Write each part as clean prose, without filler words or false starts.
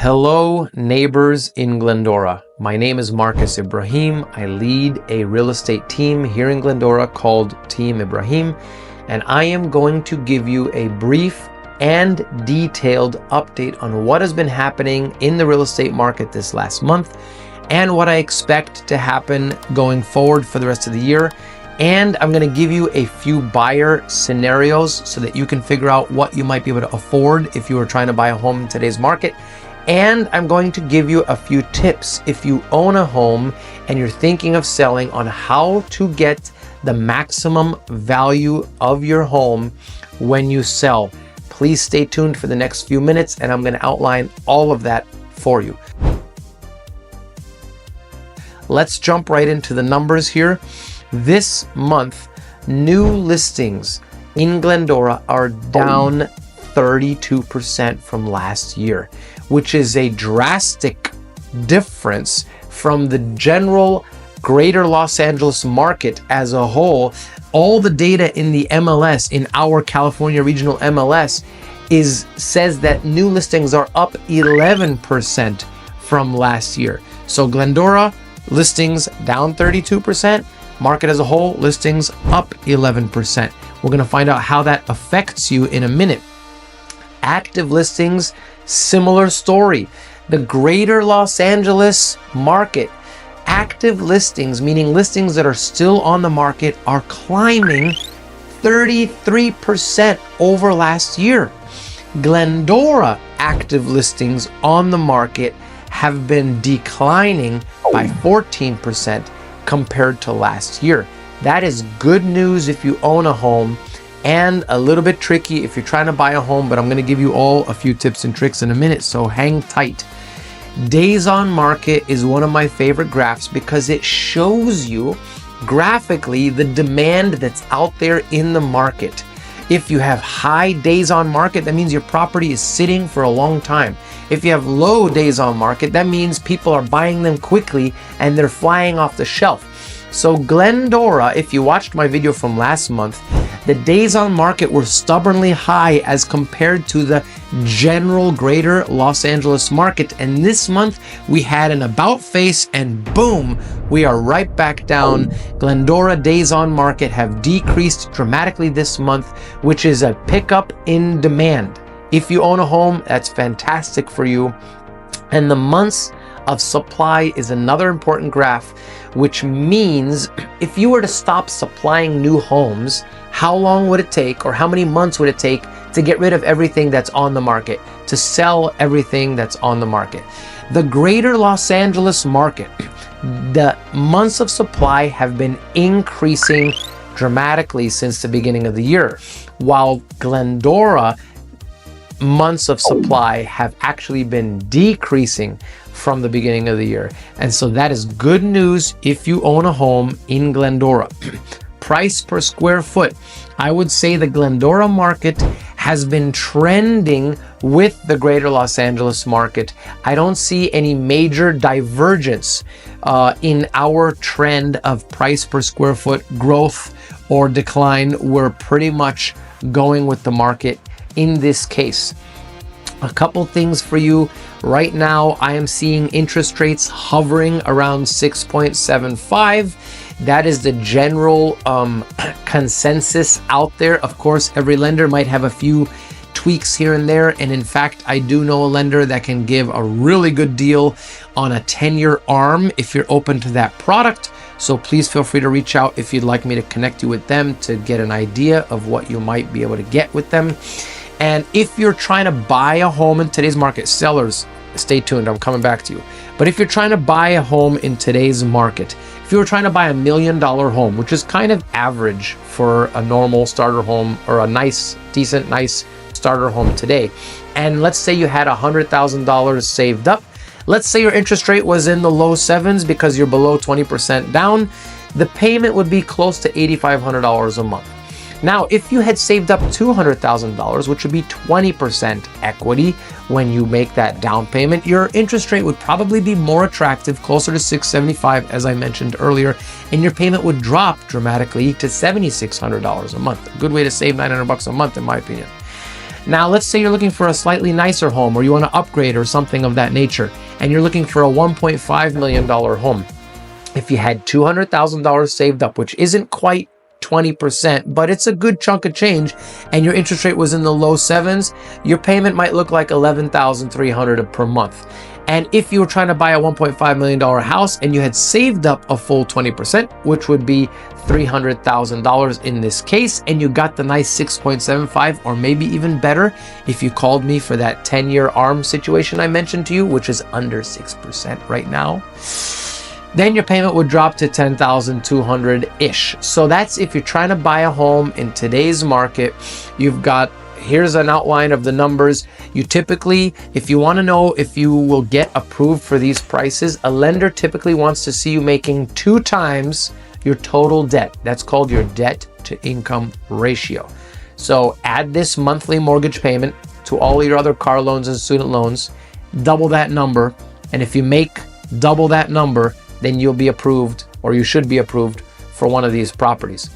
Hello, neighbors in Glendora. My name is Marcus Ibrahim. I lead a real estate team here in Glendora called Team Ibrahim, and I am going to give you a brief and detailed update on what has been happening in the real estate market this last month and what I expect to happen going forward for the rest of the year. And I'm going to give you a few buyer scenarios so that you can figure out what you might be able to afford if you were trying to buy a home in today's market. And I'm going to give you a few tips if you own a home and you're thinking of selling on how to get the maximum value of your home when you sell. Please stay tuned for the next few minutes and I'm going to outline all of that for you. Let's jump right into the numbers here. This month, new listings in Glendora are down 32% from last year, which is a drastic difference from the general greater Los Angeles market as a whole. All the data in the MLS, in our California regional MLS, says that new listings are up 11% from last year. So Glendora, listings down 32%. Market as a whole, listings up 11%. We're going to find out how that affects you in a minute. Active listings, similar story. The greater Los Angeles market, active listings, meaning listings that are still on the market, are climbing 33% over last year. Glendora active listings on the market have been declining by 14% compared to last year. That is good news if you own a home, and a little bit tricky if you're trying to buy a home, but I'm going to give you all a few tips and tricks in a minute, so hang tight. Days on market is one of my favorite graphs because it shows you graphically the demand that's out there in the market. If you have high days on market, that means your property is sitting for a long time. If you have low days on market, that means people are buying them quickly and they're flying off the shelf. So Glendora, if you watched my video from last month, the days on market were stubbornly high as compared to the general greater Los Angeles market. And this month we had an about face and boom, we are right back down. Glendora days on market have decreased dramatically this month, which is a pickup in demand. If you own a home, that's fantastic for you. And the months of supply is another important graph, which means if you were to stop supplying new homes, how long would it take, or how many months would it take to get rid of everything that's on the market, to sell everything that's on the market? The greater Los Angeles market, the months of supply have been increasing dramatically since the beginning of the year, while Glendora months of supply have actually been decreasing from the beginning of the year. And so that is good news if you own a home in Glendora. Price per square foot. I would say the Glendora market has been trending with the greater Los Angeles market. I don't see any major divergence in our trend of price per square foot growth or decline. We're pretty much going with the market in this case. A couple things for you. Right now, I am seeing interest rates hovering around 6.75. That is the general consensus out there. Of course, every lender might have a few tweaks here and there. And in fact, I do know a lender that can give a really good deal on a 10-year ARM if you're open to that product. So please feel free to reach out if you'd like me to connect you with them to get an idea of what you might be able to get with them. And if you're trying to buy a home in today's market, sellers, stay tuned, I'm coming back to you. But if you're trying to buy a home in today's market, if you were trying to buy $1 million home, which is kind of average for a normal starter home or a nice starter home today, and let's say you had $100,000 saved up, let's say your interest rate was in the low 7s because you're below 20% down, the payment would be close to $8,500 a month. Now, if you had saved up $200,000, which would be 20% equity when you make that down payment, your interest rate would probably be more attractive, closer to $675, as I mentioned earlier, and your payment would drop dramatically to $7,600 a month. A good way to save $900 a month, in my opinion. Now, let's say you're looking for a slightly nicer home, or you want to upgrade or something of that nature, and you're looking for a $1.5 million home. If you had $200,000 saved up, which isn't quite 20%, but it's a good chunk of change, and your interest rate was in the low sevens, your payment might look like $11,300 per month. And if you were trying to buy a $1.5 million house and you had saved up a full 20%, which would be $300,000 in this case, and you got the nice 6.75, or maybe even better, if you called me for that 10-year ARM situation I mentioned to you, which is under 6% right now, then your payment would drop to $10,200-ish. So that's if you're trying to buy a home in today's market. Here's an outline of the numbers. You typically, if you want to know if you will get approved for these prices, a lender typically wants to see you making 2 times your total debt. That's called your debt to income ratio. So add this monthly mortgage payment to all your other car loans and student loans, double that number, and if you make double that number, then you'll be approved, or you should be approved for one of these properties.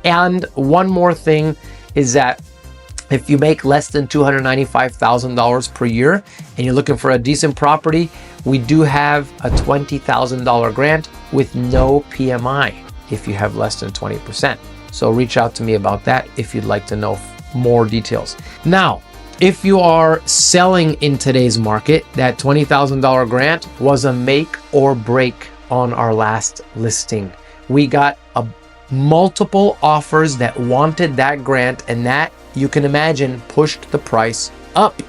And one more thing is that if you make less than $295,000 per year and you're looking for a decent property, we do have a $20,000 grant with no PMI if you have less than 20%. So reach out to me about that if you'd like to know more details. Now, if you are selling in today's market, that $20,000 grant was a make or break on our last listing. We got multiple offers that wanted that grant, and that, you can imagine, pushed the price up.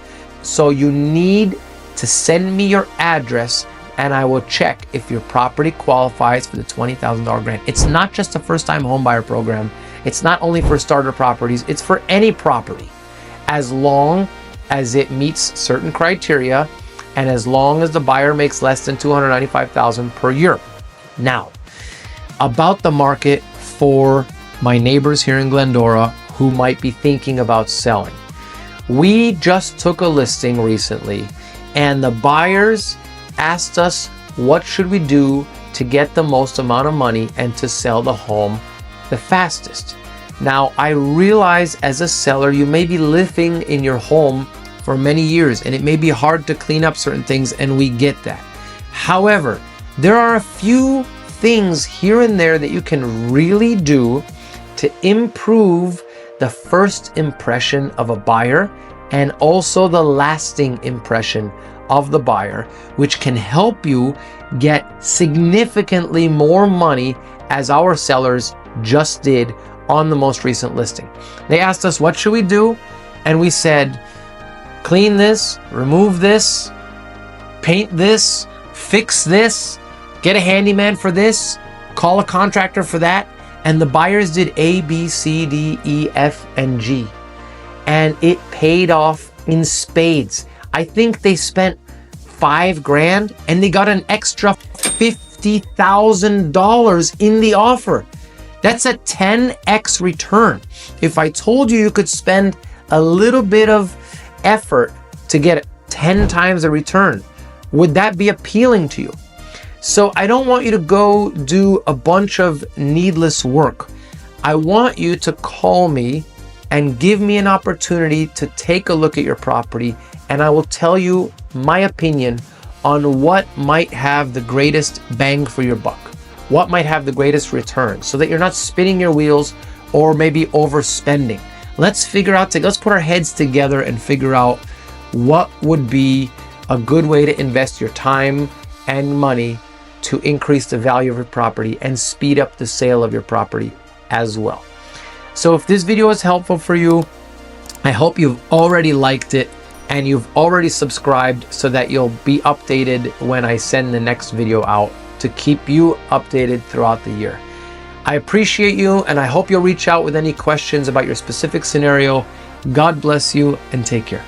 So you need to send me your address and I will check if your property qualifies for the $20,000 grant. It's not just a first-time homebuyer program. It's not only for starter properties, it's for any property, as long as it meets certain criteria and as long as the buyer makes less than $295,000 per year. Now, about the market for my neighbors here in Glendora who might be thinking about selling. We just took a listing recently and the buyers asked us, what should we do to get the most amount of money and to sell the home the fastest? Now, I realize as a seller, you may be living in your home for many years and it may be hard to clean up certain things, and we get that. However, there are a few things here and there that you can really do to improve the first impression of a buyer and also the lasting impression of the buyer, which can help you get significantly more money, as our sellers just did on the most recent listing. They asked us, what should we do? And we said, clean this, remove this, paint this, fix this, get a handyman for this, call a contractor for that. And the buyers did A, B, C, D, E, F, and G. And it paid off in spades. I think they spent $5,000 and they got an extra $50,000 in the offer. That's a 10x return. If I told you could spend a little bit of effort to get 10 times the return, would that be appealing to you? So I don't want you to go do a bunch of needless work. I want you to call me and give me an opportunity to take a look at your property, and I will tell you my opinion on what might have the greatest bang for your buck, what might have the greatest return, so that you're not spinning your wheels or maybe overspending. Let's put our heads together and figure out what would be a good way to invest your time and money to increase the value of your property and speed up the sale of your property as well. So if this video is helpful for you, I hope you've already liked it and you've already subscribed so that you'll be updated when I send the next video out, to keep you updated throughout the year. I appreciate you, and I hope you'll reach out with any questions about your specific scenario. God bless you and take care.